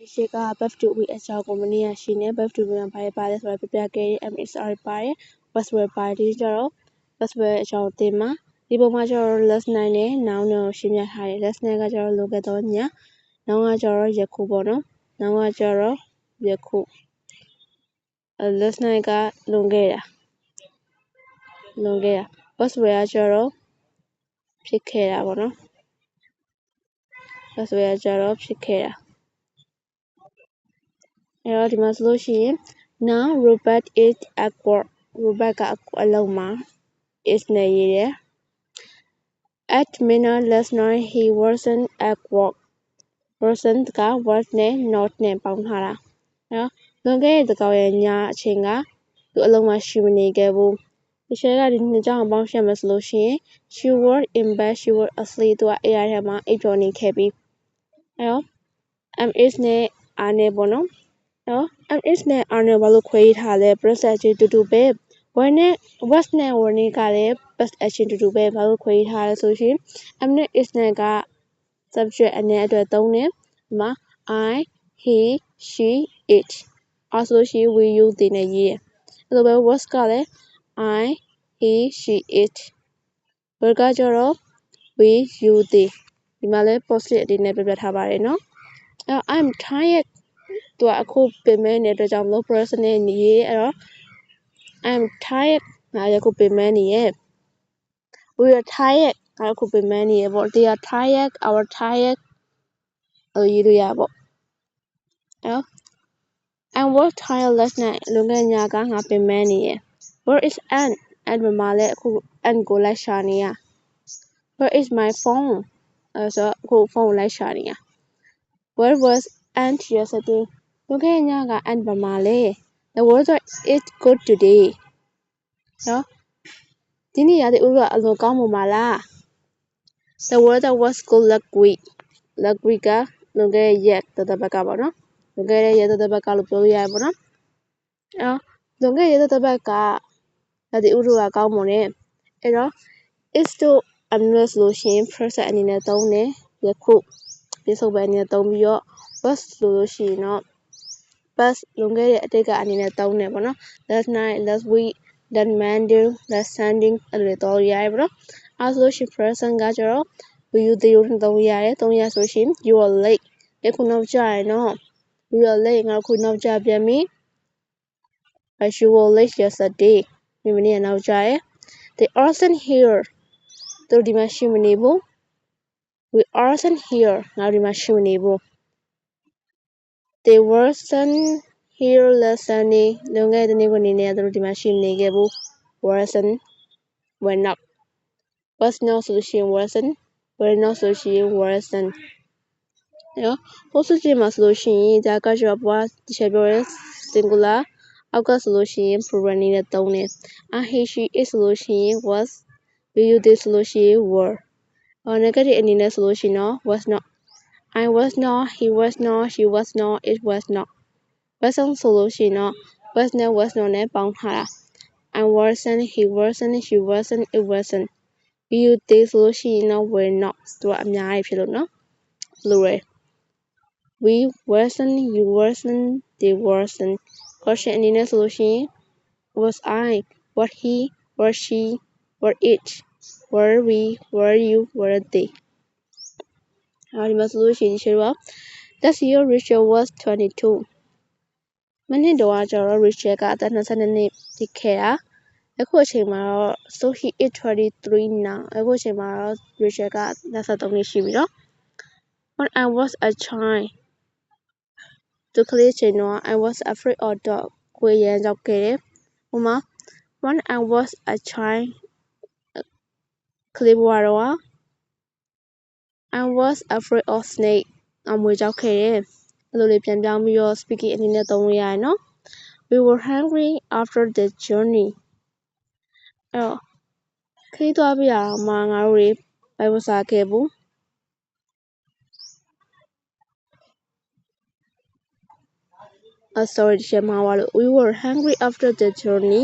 ဒီရှေ့က verb to be အကြောင်းကိုမနေ့ကရှင်းနေ verb to be မှာဘာတွေပါတယ်ဆိုတာပြပြခဲ့တယ် MSR ပါတယ် was were ပါတယ်ဒီကြတော့ was were အကြောင်းသင်မှာဒီပုံမှာကျတော့ last night နဲ့ noun နဲ့ရှင်းပြထားတယ် last night ကကျတော့လိုခဲ့တော့ည noun ကကျတော့ယခုပေါ့နော် noun ကကျတော့ယခု last night ကလွန်ခဲ့တာ was were ကကျတော့ဖြစ်ခဲ့တာပေါ့နော် was were ကကျတော့ဖြစ်ခဲ့တာအဲ့တော့ဒီမှာဆိုလို့ရှိရင် now Robert is at work Robert ကအလုပ်မှာ is နဲ့ရေးတယ် at midnight last night he wasn't at work wasn't က was နဲ့ not နဲ့ပေါင်းထားတာနော်လွန်ခဲ့တဲ့ကောင်ရဲ့ညအချိန်ကသူအလုံးမရှိမနေခဲ့ဘူးဒီရှယ်ကဒီနှစ်ကြောင်းပေါင်းရှက်မယ်ဆိုလို့ရှိရင် she was in bed she was asleep သူကအိမ်ရထဲမှာအိပ်ပျော်နေခဲ့ပြီအဲ့တော့ is နဲ့ are နဲ့ပေါ့နော်နော် is နဲ့ are နဲ့ဘာလို့ခွဲထားလဲ past action တူတူပဲ when နဲ့ was နဲ့ were နဲ့ကလည်း past action တူတူပဲဘာလို့ခွဲထားလဲဆိုရင် နဲ့ is နဲ့က subject အနေနဲ့အတွက်သုံးတယ်ဒီမှာ I he she it အဲ့ဆိုလို့ရှိရင် we you they နဲ့ရေးတယ်အဲ့လိုပဲ was ကလည်း I he she it were ကကျတော့ we you they ဒီမှာလည်း positive အနေနဲ့ပြထားပါတယ်နော်အဲ့ I'm tired သူကအခုပင်မဲနေတဲ့အတွက်ကြောင့်မလို့ present နဲ့ရေးအဲ့တော့ I'm tired ငါအခုပင်မဲနေရဲ့ we are tired ငါအခုပင်မဲနေရဲ့ပေါ့ they are tired our tired ရေးလို့ရပေါ့အဲ့တော့ I was tired last night လွန်ခဲ့ညကငါပင်မဲနေရဲ့ where is Anne မှာလည်းအခု Anne ကိုလိုက်ရှာနေရ where is my phone ဆိုအခုဖုန်းကိုလိုက်ရှာနေရ where was Anne yesterday လွန်ခဲ့ညက Anne မှာလဲ the weather is good today နော်ဒီနေ့ရာသီဥတုကအလွန်ကောင်းမလား the weather was good last week ကလွန်ခဲ့ရက်တပတ်ကပေါ့နော်လွန်ခဲ့တဲ့ရက်တပတ်ကလို့ပြောလို့ရတယ်ပေါ့နော်လွန်ခဲ့ရက်တပတ်ကရာသီဥတုကကောင်းမွန်တယ်အဲ့တော့ is တို့ am လို့ဆိုလို့ရှိရင် present အနေနဲ့သုံးတယ်ယခုပြစ္ဆုတ်ပန်အနေနဲ့သုံးပြီးတော့ was ဆိုလို့ရှိရင်တော့ past လွန်ခဲ့တဲ့အတိတ်ကအနေနဲ့သုံးတယ်ပေါ့နော် last night last week that Monday last Sunday အဲ့လိုသုံးရတယ်ပေါ့နော်အဲ့ဆိုလို့ရှိရင် present ကကျတော့ will you they တို့သုံးရတယ်သုံးရဆိုရှင် you are late အခုနောက်ကျရနော် you are late ငါခုနောက်ကျပြန်ပြီ you were late yesterday ဒီမနေ့ကနောက်ကျရ they aren't here တို့ဒီမှာရှိမနေဘူး we aren't here ငါဒီမှာရှိမနေဘူး they weren't here last Sunday လွန်ခဲ့တဲ့နေ့ကနေနဲ့တို့ဒီမှာရှိမနေခဲ့ဘူး wasn't were not was not ဆိုရှင် wasn't were not ဆိုရှင် wasn't နော် positive မှာဆိုလို့ရှိရင်ဒါကကျတော့ဘာဒီချက်ပြောရဲ singular အောက်ကဆိုလို့ရှိရင် plural အနေနဲ့သုံးတယ် I he she it ဆိုလို့ရှိရင် was we you they ဆိုလို့ရှိရင် were negative အနေနဲ့ဆိုလို့ရှိရင်တော့ was not I was not he was not she was not it was not wasn't ဆိုလို့ရှိရင်တော့ was နဲ့ was not နဲ့ပေါင်းထားတာ I wasn't he wasn't she wasn't it wasn't we you they ဆိုလို့ရှိရင်တော့ were not သူကအများကြီးဖြစ်လို့နော် plural we wasn't you wasn't they wasn't question အနေနဲ့ဆိုလို့ရှိရင် was I was he was she was it were we were you were they ဒီမှာဆိုလို့ရှိရင်ဒီတော့ last year Rachel was 22မနှစ်တော့ကျတော့ Rachel ကအသက်22နှစ်ပြည့်ခဲ့တာအခုအချိန်မှာတော့ so he is 23 now အခုအချိန်မှာတော့ Rachel က23နှစ်ရှိပြီနော် when I was a child သူကလေးချိန်တော့ I was afraid of dog ကိုရမ်းကြောက်ခဲ့တယ်ဟိုမှာ when I was a child ကလေးဘဝတော့ I was afraid of snake အမွေကြောက်ခဲ့တယ်အဲ့လိုလေးပြန်ပြောင်းပြီးတော့ speaking အနေနဲ့သုံးလို့ရတယ်နော် we were hungry after the journey အဲ့တော့ခရီးသွားပြီးတာမှငါတို့တွေဘယ်မစားခဲ့ဘူးsorry ဒီချက်မှားသွားလို့ we were hungry after the journey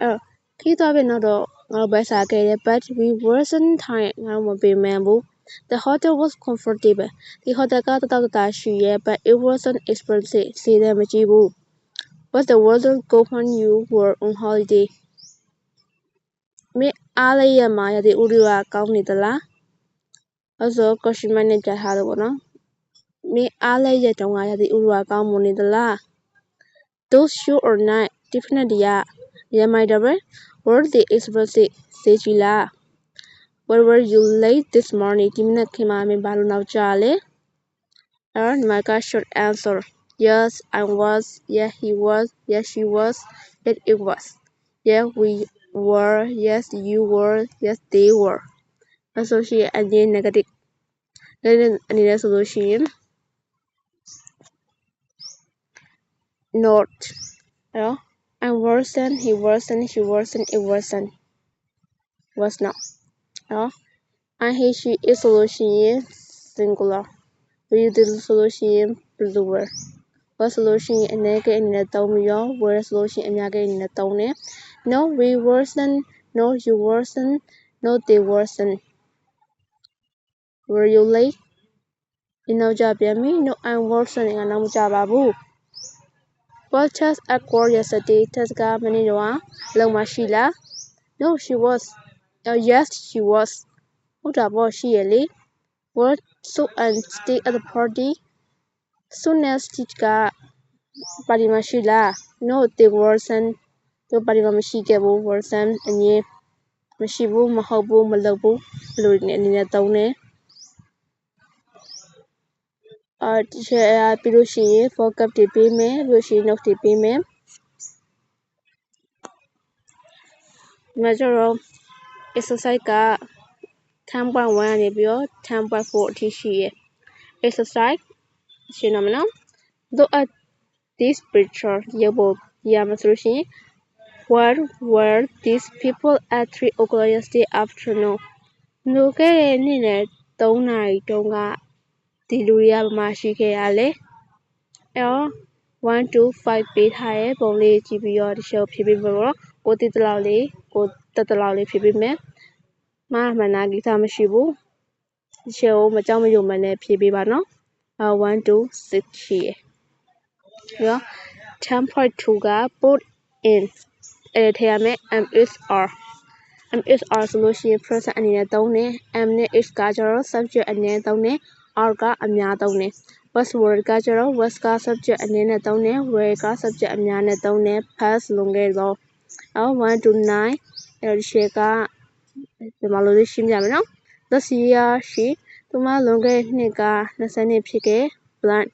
အဲ့ခရီးသွားပြီးနောက်တော့ငါတို့ဘယ်စားခဲ့တယ် but we wasn't tired ငါတို့မပင်ပန်းဘူး The hotel was comfortable. The hotel ကတတရှိရဲ but it wasn't expensive. ဈေးလည်းမကြီးဘူး Was the weather good when you were on holiday? မင်းအားလည်းရမှာရတဲ့ဥရိကကောင်းနေသလားအဲ့ဆို question mark နဲ့ကြားထားလို့ပေါ့နော်မင်းအားလည်းရတုံးကရတဲ့ဥရိကကောင်းမနေသလား Those shoes or night definitely ရမိုက်တယ်ပဲ Were they expensive ဈေးကြီးလား Where were you late this morning ဒီမနက်ခင်းမှာမင်းဘာလို့နောက်ကျလဲအဲ့ဒီမှာက short answer Yes I was Yeah he was Yes she was Yes it was Yeah we were Yes you were Yes they were အဲ့ဆိုရှိအရင် negative အနေနဲ့ဆိုလို့ရှိရင် not အဲ့တော့ I wasn't he wasn't she wasn't it wasn't was not အဲ့တော့ I he she is ဆိုလို့ရှိရင် singular we did ဆိုလို့ရှိရင် plural was ဆိုလို့ရှိရင်အနည်းငယ်အနေနဲ့သုံးပြီးတော့ were ဆိုလို့ရှိရင်အများကြီးအနေနဲ့သုံးတယ် No we wasn't No you wasn't No they wasn't Were you late ဒီနောက်ကြပြန်ပြီ No I wasn't ငါနောက်မကြပါဘူး What test at work yesterday test ကမနေ့တော့လုံမရှိလား No she was Yes she was ဟုတ်တာပေါ့ရှိရလေ What Sue and stay at the party Sue and Steve ကပါတီမှာရှိလား No they wasn't သူပါတီမှာမရှိခဲ့ဘူး wasn't အငင်းမရှိဘူးမဟုတ်ဘူးမလုပ်ဘူးဘယ်လိုအနေနဲ့သုံးလဲဒီပြီးလို့ရှိရင် vocab တွေပေးမယ်ပြီးလို့ရှိရင် note တွေပေးမယ်ဒီမှာကျတော့ exercise က 10.1 ကနေပြီးတော့ 10.4 အထိရှိရယ် exercise ရှင်းတော့မနော် Look at this picture ရုပ်ပေါ်ရမှာဆိုလို့ရှိရင် Where were these people at 3 o'clock yesterday afternoon နိုခဲ့တဲ့နေ့နဲ့3နာရီတုန်းကဒီလူတွေကဘာမှရှိခဲ့ရလဲအဲ့တော့1 to 5ပေးထားရဲ့ပုံလေးကြည့်ပြီးတော့ဒီရှော့ဖြည့်ပေးဖို့တော့ကိုတည်တလောက်လေးကိုတက်တလောက်လေးဖြည့်ပေးမယ်မှားမှန်တာကိစ္စမရှိဘူးဒီရှေ့ကိုမကြောက်မရွံ့မနဲ့ဖြည့်ပေးပါနော်1 to 6ရှိရယ်ပြီးတော့ 10.2 က put in အဲ့ထည့်ရမယ် MSR ဆိုလို့ရှိရင် present အနေနဲ့သုံးတယ် M နဲ့ is ကကျတော့ subject အနေနဲ့သုံးတယ် R ကအများသုံးတယ် was were ကကျတော့ was က subject အနေနဲ့သုံးတယ် were က subject အများနဲ့သုံးတယ် past လွန်ခဲ့တော့1 to 9အဲ့ဒီရှေ့ကဒီမှာလို့ရှင်းပြမယ်နော် this year she သူမလွန်ခဲ့တဲ့နှစ်က20နှစ်ဖြစ်ခဲ့ blank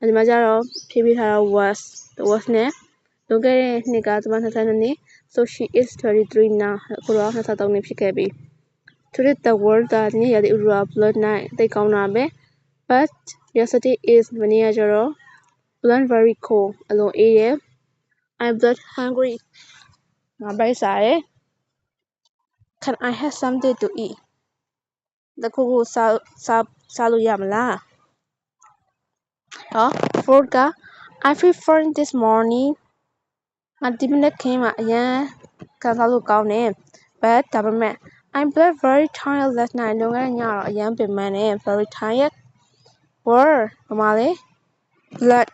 ဒီမှာကျတော့ဖြည့်ပေးထားတော့ was နဲ့လွန်ခဲ့တဲ့နှစ်ကသူမ22နှစ် so she is 23 now အခုတော့23နှစ်ဖြစ်ခဲ့ပြီ today the world ကဒီနေ့ရတဲ့ဥရော blood night သိကောင်းတာပဲ but yesterday is မနေ့ကကျတော့ blood very cold အလွန်အေးရယ် I'm blood hungry ငါဗိုက်စားရယ် can I have something to eat တခုခုစားလို့ရမလားfood က I feel fine this morning ငါဒီမနက်ခင်းမှာအရန်ခံစားလို့ကောင်းတယ် but ဒါပေမဲ့ I'm very tired last night လွန်ခဲ့တဲ့ညတော့အရန်ပင်ပန်းတယ် very tired were ဘာမှလဲ blood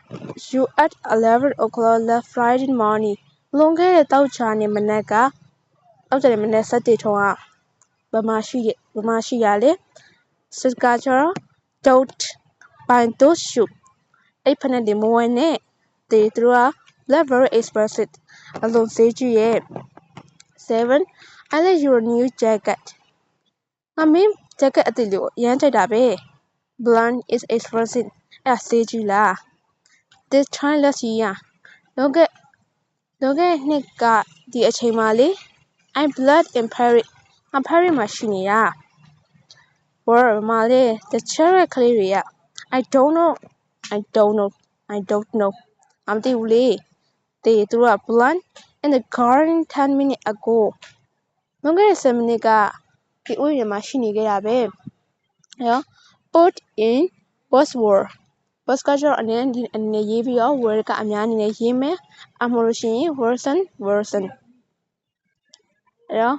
you at 11 o'clock last Friday morning လွန်ခဲ့တဲ့တောက်ချာနေမနက်ကတောက်ချာနေမနက်7ထုံးကဘာမှရှိရလဲ စစ်ကကျတော့ don't buy those shoes အဲ့ဖက်နဲ့ဒီမဝဲနဲ့သူက blood very expensive အလွန်ဈေးကြီးရဲ့ 7 I like your new jacket မင်း jacket အသစ်လေးကိုအရန်ကြိုက်တာပဲ blunt is expensive အဲ့ဈေးကြီးလား this time last year လွန်ခဲ့နှစ်ကဒီအချိန်မှာလေ I'm blood in Paris ငါ Paris မှာရှိနေတာ were မှာလေ the children ကလေးတွေက I don't know မသိဘူးလေသူတို့က blunt in the garden 10 minutes ago လွန်ခဲ့တဲ့7မိနစ်ကဒီဥယျာဉ်မှာရှိနေခဲ့တာပဲအဲ့တော့ put in was were was ကကျတော့အနေနဲ့ရေးပြီးတော့ were ကအများအနေနဲ့ရေးမယ်အမှလို့ရှိရင် wasn't အဲ့တော့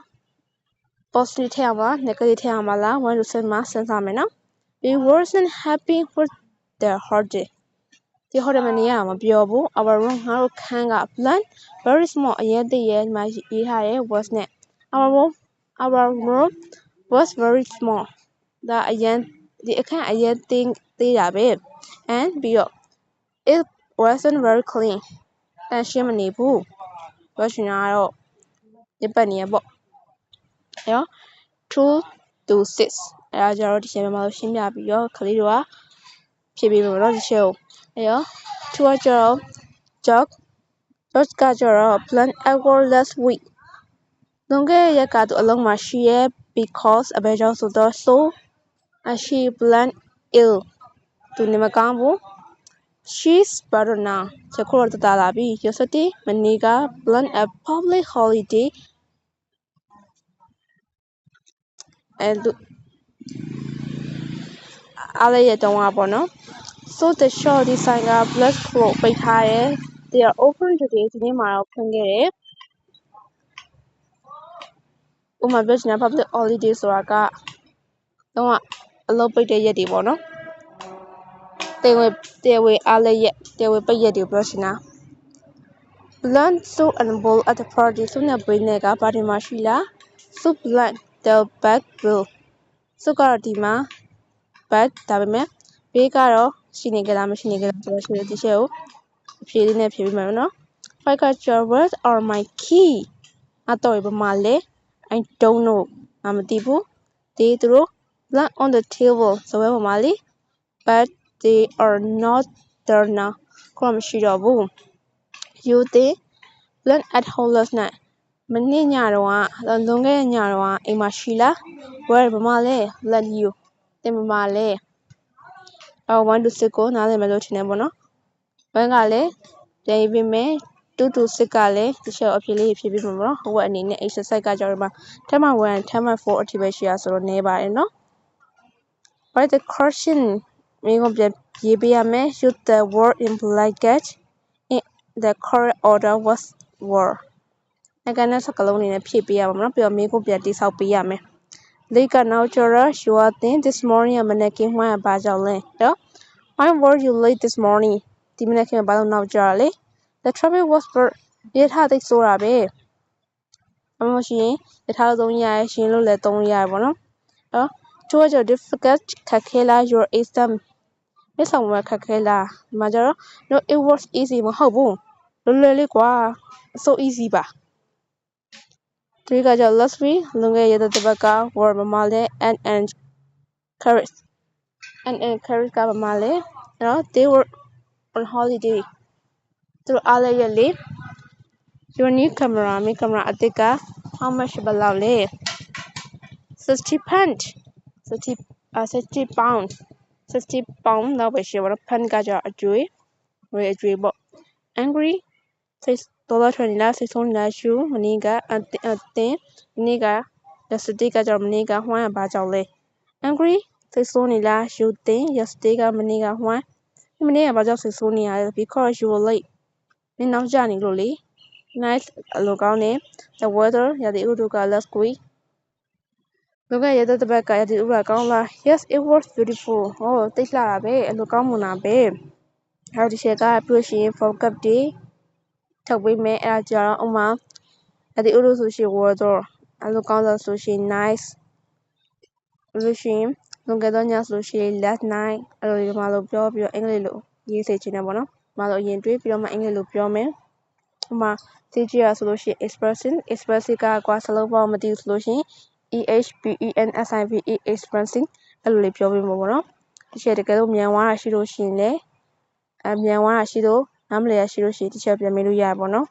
positive ထည့်အောင်လား negative ထည့်အောင်လား1 to 6မှာစဉ်းစားမယ်နော် We wasn't happy with the holiday ဒီဟိုတယ်မနေရမပြောဘူး our room ငါတို့ခန်းက blank very small အရင်တည်းရဲ့မှာရေးထားတယ် was နဲ့ our room was very small ဒါအရင်ဒီအခန်းအရင်သေးတာပဲ and ပြီးတော့ it wasn't very clean တန်ရှင်းမနေဘူးပြောချင်တာကတော့ဒီပတ်နေရပေါ့အဲ့တော့ 2 to 6အဲ့ဒါကြတော့ဒီချက်မှာလို့ရှင်းပြပြီးတော့ကလေးတို့ကဖြည့်ပေးမယ်နော်ဒီချက်ကိုအဲ့တော့ 2 ကကြတော့ George ကကြတော့ plan hour last week လွန်ခဲ့တဲ့ရက်ကသူအလုံးမှာရှိရဲ့ because အဘယ်ကြောင့်ဆိုတော့ so she plan ill သူနေမကောင်းဘူး she's better now ချက်ခေါ်တော့တာလာပြီ yesterday မနေ့က plan a public holiday and အားလည်းရတော့ပေါ့နော် so the shop design က black cloth ပိတ်ထားတယ် they are open today ဒီနေ့မှာတော့ဖွင့်ခဲ့တယ်ဥပမာပြောချင်တာ public holiday ဆိုတာကတော့အလုပ်ပိတ်တဲ့ရက်တွေပေါ့နော်တရားဝင်အားလည်းရက်တရားဝင်ပိတ်ရက်တွေပြောချင်တာ blunt soup and bowl at the party ဆုနဲ့ဘွေးနဲ့ကပါတီမှာရှိလား soup blunt the back bill ဆုကတော့ဒီမှာ back ဒါပေမဲ့ဘေးကတော့ရှိနေကြလားမရှိနေကြလားဆိုတော့ရှိတဲ့ဒီချက်ကိုအဖြေလေးနဲ့ဖြေပေးမယ်နော် Five က where are my key အတော့ဘမှာလဲ I don't know ငါမသိဘူးဒီသူတို့ blank on the table စပွဲပေါ်မှာလေ but they are not there now ခေါ်မရှိတော့ဘူး you think blank at home last night မနေ့ညတော့လွန်ခဲ့တဲ့ညတော့အိမ်မှာရှိလား where ဘမှာလဲ let you တင်ဘမှာလဲ1 to 6ကိုနားလည်မယ်လို့ထင်တယ်ပေါ့နော်1ကလည်းပြန်ရေးပေးမယ်2 to 6ကလည်းဒီချက်အဖြေလေးဖြေပေးမှာပေါ့နော်ဟိုဘက်အနေနဲ့ exercise ကကြောက်ရမှာထပ်မှ1ထပ်မှ4အထိပဲရှိရဆိုတော့နည်းပါတယ်နော် write the question မိကုံပြန်ရေးပေးရမယ် use the word in bracket in the correct order was were အကနဲ့စကလုံးအနေနဲ့ဖြည့်ပေးရမှာနော်ပြီးတော့မိကုံပြန်တိဆောက်ပေးရမယ် late ကနောက်ကျတော့ you are think this morning မနေ့ကမှန်းဘာကြောင့်လဲတော့ why were you late this morning ဒီမနေ့ကဘာလို့နောက်ကျတာလဲ the traffic was bad ရထားသိဆိုတာပဲမရှိရင်ရထားသုံးရရရှင်လို့လည်းသုံးရရပါတော့နော် towards your difficult ခက်ခဲလား your exam မဆောင်မခက်ခဲလားဒီမှာကျတော့ no it was easy မဟုတ်ဘူးလွယ်လေးကွာ so easy ပါဒီကကြောင့် last week လွန်ခဲ့ရတဲ့တစ်ပတ်က were မမလဲ and courage and courage ကမမလဲနော် they were on holiday သူတို့အားလည်းရလေ your new camera မိကင်မရာအသစ်က how much ဘယ်လောက်လဲ 60 pound 60 pound 60 pound တော့ပဲရှိပါတော့ pound ကကြောင့်အကျွေးငွေအကျွေးပေါ့ angry စိတ်ဒေါသထွက်နေလားစိတ်ဆိုးနေလား you မနေ့ကအတင်းမနေ့က yesterday ကကြောင့်မနေ့ကဝမ်းရဘာကြောင့်လဲ angry စိတ်ဆိုးနေလား you think yesterday ကမနေ့ကဝမ်းမနေ့ကဘာကြောင့်စိတ်ဆိုးနေရလဲ because you were late မင်းနောက်ကျနေလို့လေ nice အလိုကောင်းတယ် the weather ရာသီဥတုက last week လောကရတဲ့တစ်ပတ်ကရာသီဥတုကောင်းလား yes it was beautiful ဟောတိတ်လှတာပဲအလိုကောင်းမွန်တာပဲအဲ့ဒီချက်ကပြောရှင် for cup day ထုတ်ပေးမယ်အဲ့ဒါကြတော့ဥမာရာသီဥတုဆိုရှင် weather အလိုကောင်းလို့ဆိုရှင် nice လို့ရှင်လွန်ခဲ့သောညဆိုရှင် last night အဲ့လိုဒီမှာလို့ပြောပြီးတော့အင်္ဂလိပ်လိုရေးစေချင်တယ်ပေါ့နော်ဒီမှာလို့အရင်တွေးပြီးတော့မှအင်္ဂလိပ်လိုပြောမယ်ဥမာ CG ရဆိုလို့ရှိရင် expressing ကကွာစလုံးပေါင်းမသိဘူးဆိုလို့ရှိရင် EHPENSIVE expressing အဲ့လိုလေးပြောပြမှာပေါ့နော်ဒီချက်တကယ်လို့မြန်သွားတာရှိလို့ရှိရင်လည်းမြန်သွားတာရှိလို့နားမလည်ရရှိလို့ရှိရင်ဒီချက်ပြန်မေးလို့ရပါပေါ့နော်